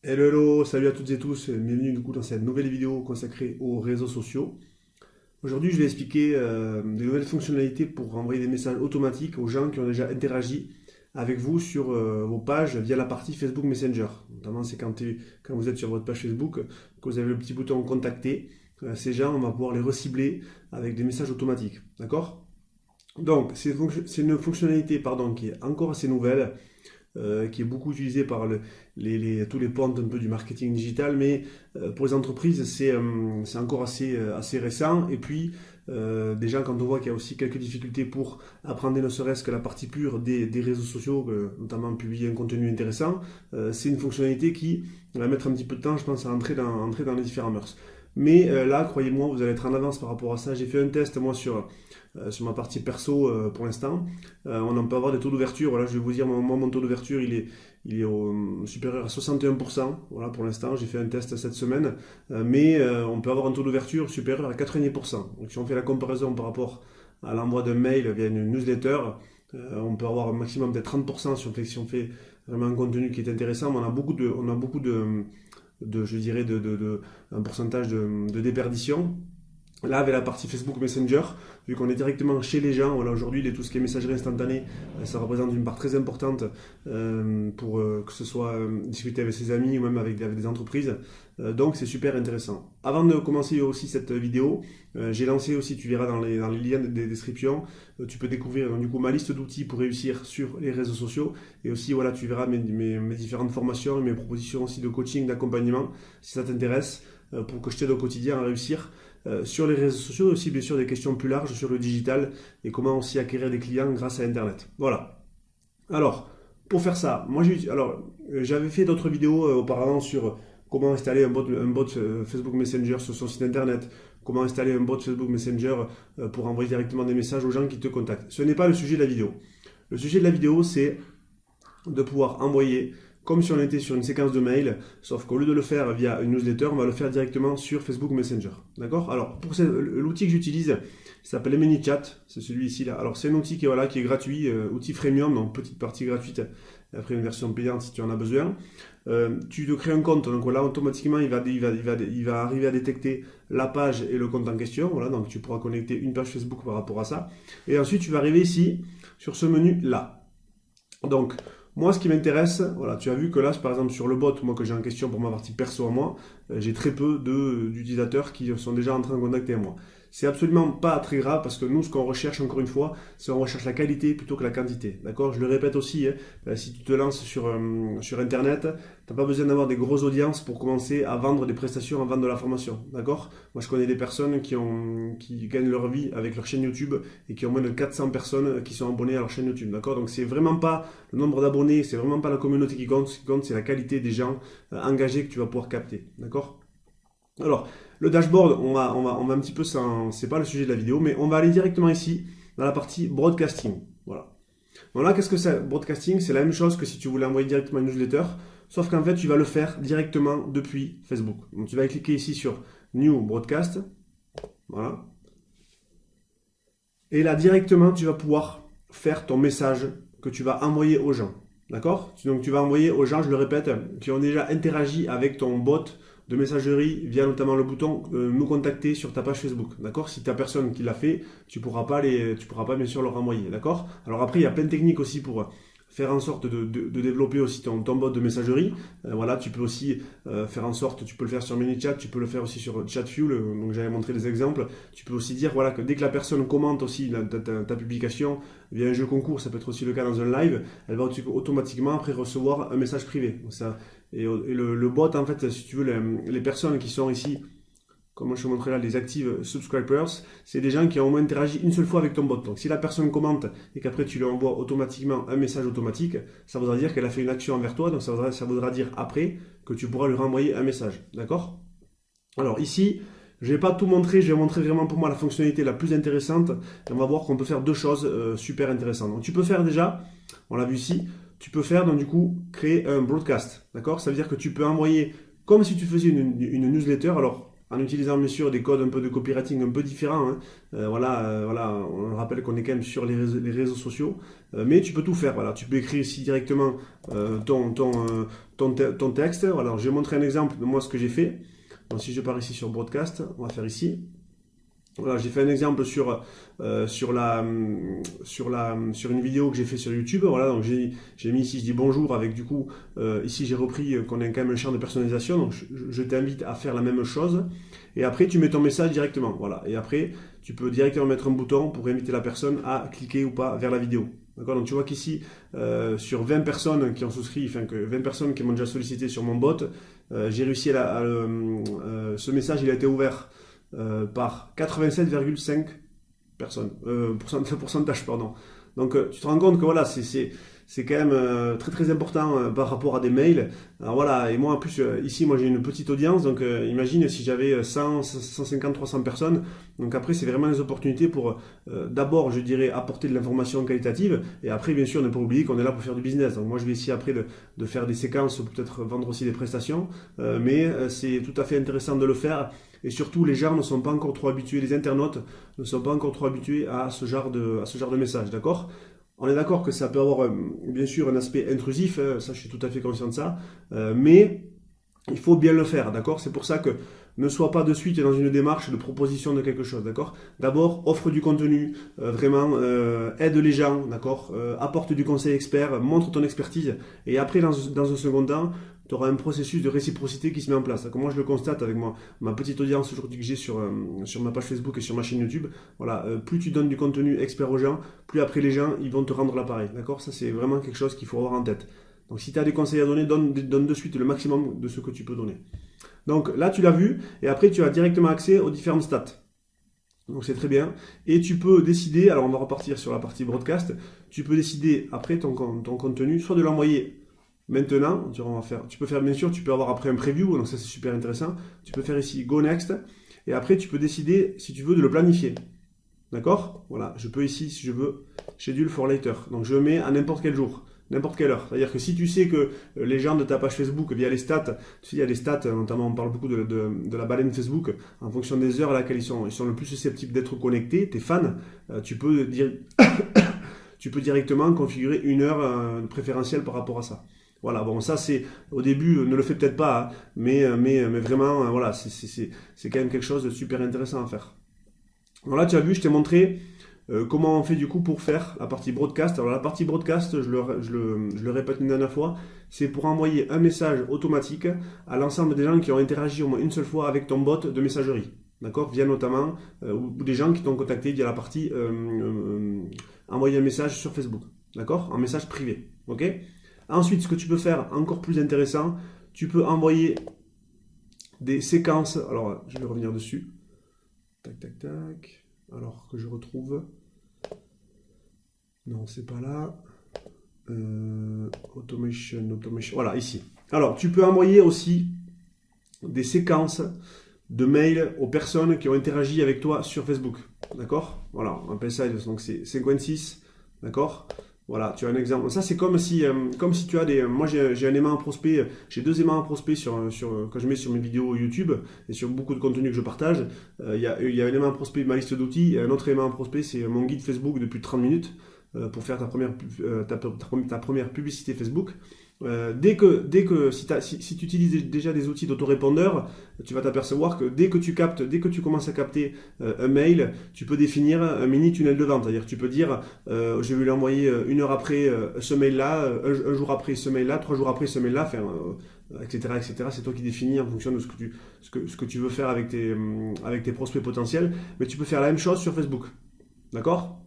Hello, hello, salut à toutes et tous, bienvenue du coup dans cette nouvelle vidéo consacrée aux réseaux sociaux. Aujourd'hui, je vais expliquer des nouvelles fonctionnalités pour envoyer des messages automatiques aux gens qui ont déjà interagi avec vous sur vos pages via la partie Facebook Messenger. Notamment, c'est quand vous êtes sur votre page Facebook, que vous avez le petit bouton contacter. Ces gens, on va pouvoir les recibler avec des messages automatiques. D'accord? Donc, c'est une fonctionnalité pardon, qui est encore assez nouvelle qui est beaucoup utilisé par tous les pontes un peu du marketing digital, mais pour les entreprises, c'est encore assez récent. Et puis, déjà, quand on voit qu'il y a aussi quelques difficultés pour apprendre ne serait-ce que la partie pure des réseaux sociaux, notamment publier un contenu intéressant, c'est une fonctionnalité qui va mettre un petit peu de temps, je pense, à entrer dans les différents mœurs. Mais là, croyez-moi, vous allez être en avance par rapport à ça. J'ai fait un test, moi, sur ma partie perso pour l'instant. On en peut avoir des taux d'ouverture. Voilà, je vais vous dire, mon taux d'ouverture, il est supérieur à 61%. Voilà, pour l'instant, j'ai fait un test cette semaine. Mais on peut avoir un taux d'ouverture supérieur à 90%. Donc, si on fait la comparaison par rapport à l'envoi d'un mail via une newsletter, on peut avoir un maximum de 30% si on fait vraiment un contenu qui est intéressant. Mais on a beaucoup de je dirais, un pourcentage de déperdition. Là, avec la partie Facebook Messenger, vu qu'on est directement chez les gens, voilà, aujourd'hui, tout ce qui est messagerie instantanée, ça représente une part très importante pour que ce soit discuter avec ses amis ou même avec des entreprises. Donc, c'est super intéressant. Avant de commencer aussi cette vidéo, j'ai lancé aussi, tu verras dans les liens des descriptions, tu peux découvrir donc, du coup ma liste d'outils pour réussir sur les réseaux sociaux. Et aussi, voilà, tu verras mes différentes formations et mes propositions aussi de coaching, d'accompagnement, si ça t'intéresse, pour que je t'aide au quotidien à réussir sur les réseaux sociaux, aussi bien sûr des questions plus larges sur le digital et comment aussi acquérir des clients grâce à Internet. Voilà. Alors, pour faire ça, j'avais fait d'autres vidéos auparavant sur comment installer un bot Facebook Messenger sur son site Internet, comment installer un bot Facebook Messenger pour envoyer directement des messages aux gens qui te contactent. Ce n'est pas le sujet de la vidéo. Le sujet de la vidéo, c'est de pouvoir envoyer comme si on était sur une séquence de mails, sauf qu'au lieu de le faire via une newsletter, on va le faire directement sur Facebook Messenger. D'accord? Alors, pour l'outil que j'utilise, il s'appelle ManyChat, c'est celui-ci là. Alors, c'est un outil qui est gratuit, outil freemium, donc petite partie gratuite, et après une version payante si tu en as besoin. Tu te crées un compte, donc là, automatiquement, il va arriver à détecter la page et le compte en question. Voilà, donc tu pourras connecter une page Facebook par rapport à ça. Et ensuite, tu vas arriver ici, sur ce menu là. Donc, moi, ce qui m'intéresse, voilà, tu as vu que là, par exemple, sur le bot, moi que j'ai en question pour ma partie perso à moi, j'ai très peu d'utilisateurs qui sont déjà en train de contacter à moi. C'est absolument pas très grave parce que nous, ce qu'on recherche, encore une fois, c'est on recherche la qualité plutôt que la quantité. D'accord? Je le répète aussi, hein, si tu te lances sur Internet, t'as pas besoin d'avoir des grosses audiences pour commencer à vendre des prestations, à vendre de la formation. D'accord? Moi, je connais des personnes qui gagnent leur vie avec leur chaîne YouTube et qui ont moins de 400 personnes qui sont abonnées à leur chaîne YouTube. D'accord? Donc, c'est vraiment pas le nombre d'abonnés, c'est vraiment pas la communauté qui compte. Ce qui compte, c'est la qualité des gens engagés que tu vas pouvoir capter. D'accord? Alors, le dashboard, on va un petit peu, c'est pas le sujet de la vidéo, mais on va aller directement ici dans la partie broadcasting. Voilà. Donc là, qu'est-ce que c'est? Broadcasting, c'est la même chose que si tu voulais envoyer directement une newsletter, sauf qu'en fait, tu vas le faire directement depuis Facebook. Donc, tu vas cliquer ici sur New Broadcast. Voilà. Et là, directement, tu vas pouvoir faire ton message que tu vas envoyer aux gens. D'accord? Donc, tu vas envoyer aux gens, je le répète, qui ont déjà interagi avec ton bot de messagerie via notamment le bouton nous contacter sur ta page Facebook. D'accord? Si tu n'as personne qui l'a fait, tu pourras pas bien sûr leur envoyer. D'accord? Alors après, il y a plein de techniques aussi pour faire en sorte de développer aussi ton bot de messagerie. Voilà, tu peux aussi faire en sorte, tu peux le faire sur ManyChat, tu peux le faire aussi sur ChatFuel, donc j'avais montré des exemples. Tu peux aussi dire voilà, que dès que la personne commente aussi ta publication via un jeu concours, ça peut être aussi le cas dans un live, elle va automatiquement après recevoir un message privé. Le bot, en fait, si tu veux, les personnes qui sont ici comme je te montrais là, les active subscribers, c'est des gens qui ont au moins interagi une seule fois avec ton bot. Donc si la personne commente et qu'après tu lui envoies automatiquement un message automatique, ça voudra dire qu'elle a fait une action envers toi, donc ça voudra dire après que tu pourras lui renvoyer un message. D'accord? Alors ici, je ne vais pas tout montrer, je vais montrer vraiment pour moi la fonctionnalité la plus intéressante. Et on va voir qu'on peut faire deux choses super intéressantes. Donc tu peux faire déjà, on l'a vu ici, tu peux faire donc du coup créer un broadcast. D'accord? Ça veut dire que tu peux envoyer comme si tu faisais une newsletter. Alors en utilisant bien sûr des codes un peu de copywriting un peu différents. Hein. Voilà, on rappelle qu'on est quand même sur les réseaux sociaux, mais tu peux tout faire. Voilà, tu peux écrire ici directement ton texte. Voilà, je vais montrer un exemple de moi ce que j'ai fait. Donc si je pars ici sur Broadcast, on va faire ici. Voilà, j'ai fait un exemple sur une vidéo que j'ai fait sur YouTube. Voilà, donc j'ai mis ici, je dis bonjour avec du coup, ici j'ai repris qu'on a quand même un champ de personnalisation. Donc je t'invite à faire la même chose. Et après, tu mets ton message directement. Voilà, et après, tu peux directement mettre un bouton pour inviter la personne à cliquer ou pas vers la vidéo. D'accord, donc tu vois qu'ici, sur 20 personnes qui ont souscrit, enfin que 20 personnes qui m'ont déjà sollicité sur mon bot, j'ai réussi ce message, il a été ouvert par 87,5 personnes, pourcentage, pardon. Donc tu te rends compte que voilà, c'est quand même très très important par rapport à des mails. Alors voilà, et moi en plus, ici moi j'ai une petite audience, donc imagine si j'avais 100, 150, 300 personnes. Donc après c'est vraiment des opportunités pour d'abord je dirais apporter de l'information qualitative, et après bien sûr ne pas oublier qu'on est là pour faire du business. Donc moi je vais essayer après de faire des séquences, peut-être vendre aussi des prestations, mais c'est tout à fait intéressant de le faire. Et surtout, les gens ne sont pas encore trop habitués, les internautes ne sont pas encore trop habitués à ce genre de message, d'accord? On est d'accord que ça peut avoir bien sûr un aspect intrusif, ça je suis tout à fait conscient de ça, mais il faut bien le faire, d'accord? C'est pour ça que ne sois pas de suite dans une démarche de proposition de quelque chose, d'accord? D'abord, offre du contenu, vraiment, aide les gens, d'accord? Apporte du conseil expert, montre ton expertise, et après, dans un second temps, tu auras un processus de réciprocité qui se met en place. Moi, je le constate avec ma petite audience aujourd'hui que j'ai sur ma page Facebook et sur ma chaîne YouTube. Voilà, plus tu donnes du contenu expert aux gens, plus après les gens, ils vont te rendre l'appareil, d'accord? Ça, c'est vraiment quelque chose qu'il faut avoir en tête. Donc si tu as des conseils à donner, donne de suite le maximum de ce que tu peux donner. Donc là, tu l'as vu, et après, tu as directement accès aux différentes stats. Donc c'est très bien. Et tu peux décider, alors on va repartir sur la partie broadcast, tu peux décider après ton contenu, soit de l'envoyer maintenant, tu peux faire bien sûr, tu peux avoir après un preview, donc ça c'est super intéressant. Tu peux faire ici Go Next, et après tu peux décider si tu veux de le planifier. D'accord? Voilà, je peux ici, si je veux, Schedule for Later. Donc je le mets à n'importe quel jour. N'importe quelle heure. C'est-à-dire que si tu sais que les gens de ta page Facebook, via les stats, tu sais, il y a les stats, notamment on parle beaucoup de la baleine Facebook, en fonction des heures à laquelle ils sont le plus susceptibles d'être connectés, tes fans, tu peux directement configurer une heure préférentielle par rapport à ça. Voilà, bon, ça c'est, au début, ne le fais peut-être pas, hein, mais vraiment, voilà, c'est quand même quelque chose de super intéressant à faire. Donc là, tu as vu, je t'ai montré comment on fait du coup pour faire la partie broadcast. Alors la partie broadcast, je le répète une dernière fois, c'est pour envoyer un message automatique à l'ensemble des gens qui ont interagi au moins une seule fois avec ton bot de messagerie. D'accord? Via notamment, ou des gens qui t'ont contacté via la partie envoyer un message sur Facebook. D'accord? En message privé. Ok? Ensuite, ce que tu peux faire, encore plus intéressant, tu peux envoyer des séquences. Alors, je vais revenir dessus. Tac, tac, tac. Alors que je retrouve. Non, c'est pas là. Automation. Voilà, ici. Alors, tu peux envoyer aussi des séquences de mails aux personnes qui ont interagi avec toi sur Facebook. D'accord? Voilà, on appelle ça, donc c'est 56. D'accord? Voilà, tu as un exemple. Ça, c'est comme si tu as des. Moi, j'ai un aimant prospect, j'ai 2 aimants prospects quand je mets sur mes vidéos YouTube et sur beaucoup de contenu que je partage. Il y a un aimant prospect de ma liste d'outils et un autre aimant prospect, c'est mon guide Facebook de plus de 30 minutes pour faire ta première publicité Facebook. Si tu utilises déjà des outils d'autorépondeur, tu vas t'apercevoir que dès que tu commences à capter un mail, tu peux définir un mini tunnel de vente. C'est-à-dire, tu peux dire, je vais lui envoyer une heure après ce mail-là, un jour après ce mail-là, 3 jours après ce mail-là, etc., etc. C'est toi qui définis en fonction de ce que tu veux faire avec tes prospects potentiels. Mais tu peux faire la même chose sur Facebook. D'accord ?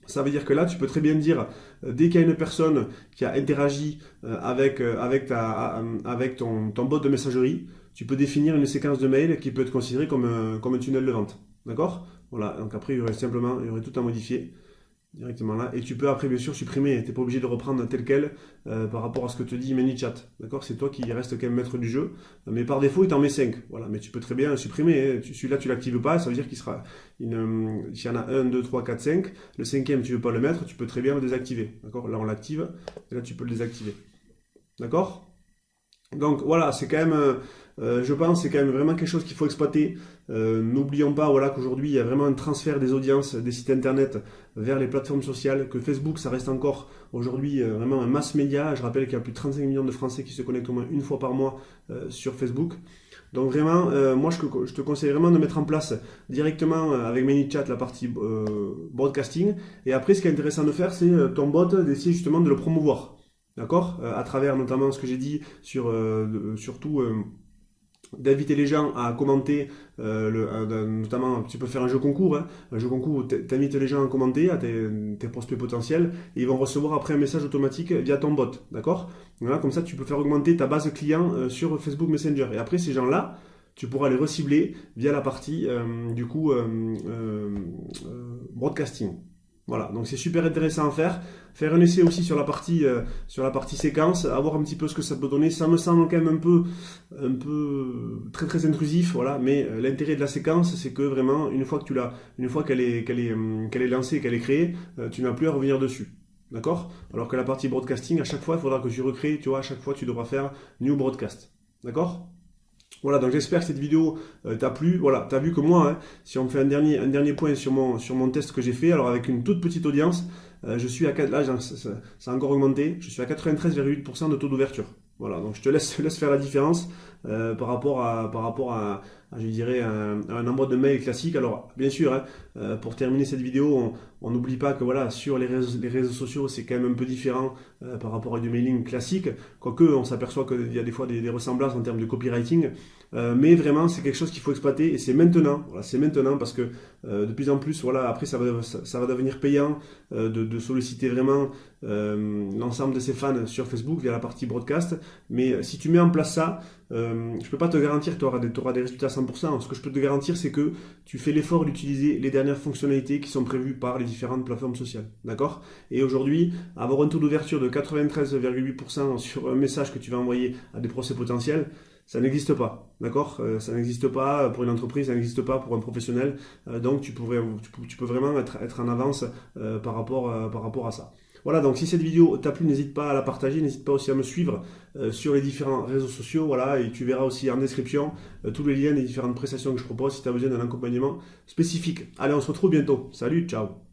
Ça veut dire que là, tu peux très bien dire, dès qu'il y a une personne qui a interagi avec ton bot de messagerie, tu peux définir une séquence de mails qui peut être considérée comme un tunnel de vente. D'accord? Voilà, donc après, il y aurait tout à modifier directement là. Et tu peux après, bien sûr, supprimer. Tu n'es pas obligé de reprendre tel quel par rapport à ce que te dit ManyChat. D'accord? C'est toi qui reste quand même maître du jeu. Mais par défaut, il t'en met 5. Voilà, mais tu peux très bien supprimer. Hein. Celui-là, tu ne l'actives pas. Ça veut dire s'il y en a 1, 2, 3, 4, 5. Le 5e, tu ne veux pas le mettre. Tu peux très bien le désactiver. D'accord? Là, on l'active. Et là, tu peux le désactiver. D'accord? Donc voilà, c'est quand même, je pense, c'est quand même vraiment quelque chose qu'il faut exploiter. N'oublions pas, voilà, qu'aujourd'hui il y a vraiment un transfert des audiences des sites internet vers les plateformes sociales, que Facebook, ça reste encore aujourd'hui vraiment un mass média. Je rappelle qu'il y a plus de 35 millions de Français qui se connectent au moins une fois par mois sur Facebook. Donc vraiment, moi je te conseille vraiment de mettre en place directement avec ManyChat la partie broadcasting. Et après, ce qui est intéressant de faire, c'est ton bot d'essayer justement de le promouvoir. D'accord? À travers notamment ce que j'ai dit sur surtout d'inviter les gens à commenter, notamment tu peux faire un jeu concours, hein, un jeu concours où t'invites les gens à commenter à tes prospects potentiels et ils vont recevoir après un message automatique via ton bot, d'accord? Voilà, comme ça tu peux faire augmenter ta base client sur Facebook Messenger et après ces gens-là, tu pourras les recibler via la partie broadcasting. Voilà, donc c'est super intéressant à faire. Faire un essai aussi sur la partie séquence, avoir un petit peu ce que ça peut donner. Ça me semble quand même un peu très très intrusif, voilà. Mais l'intérêt de la séquence, c'est que vraiment une fois qu'elle est lancée, qu'elle est créée, tu n'as plus à revenir dessus. D'accord? Alors que la partie broadcasting, à chaque fois, il faudra que tu recrées, tu vois, à chaque fois, tu devras faire new broadcast. D'accord? Voilà, donc j'espère que cette vidéo t'a plu. Voilà, t'as vu que moi, hein, si on me fait un dernier point sur mon test que j'ai fait, alors avec une toute petite audience, je suis à là, ça a encore augmenté, je suis à 93,8% de taux d'ouverture. Voilà, donc je te laisse faire la différence par rapport à, je dirais, un envoi de mail classique. Alors, bien sûr, hein, pour terminer cette vidéo, on n'oublie pas que voilà, sur les réseaux sociaux, c'est quand même un peu différent par rapport à du mailing classique. Quoique, on s'aperçoit qu'il y a des fois des ressemblances en termes de copywriting. Mais vraiment, c'est quelque chose qu'il faut exploiter et c'est maintenant. Voilà, c'est maintenant parce que de plus en plus, voilà, après, ça va devenir payant de solliciter vraiment l'ensemble de ses fans sur Facebook via la partie broadcast. Mais si tu mets en place ça, je ne peux pas te garantir que tu auras des résultats à 100%. Ce que je peux te garantir, c'est que tu fais l'effort d'utiliser les dernières fonctionnalités qui sont prévues par les différentes plateformes sociales. D'accord? Et aujourd'hui, avoir un taux d'ouverture de 93,8% sur un message que tu vas envoyer à des prospects potentiels, ça n'existe pas, d'accord? Ça n'existe pas pour une entreprise, ça n'existe pas pour un professionnel. Donc tu peux vraiment être en avance par rapport à ça. Voilà, donc si cette vidéo t'a plu, n'hésite pas à la partager, n'hésite pas aussi à me suivre sur les différents réseaux sociaux, voilà, et tu verras aussi en description tous les liens des différentes prestations que je propose si tu as besoin d'un accompagnement spécifique. Allez, on se retrouve bientôt. Salut, ciao!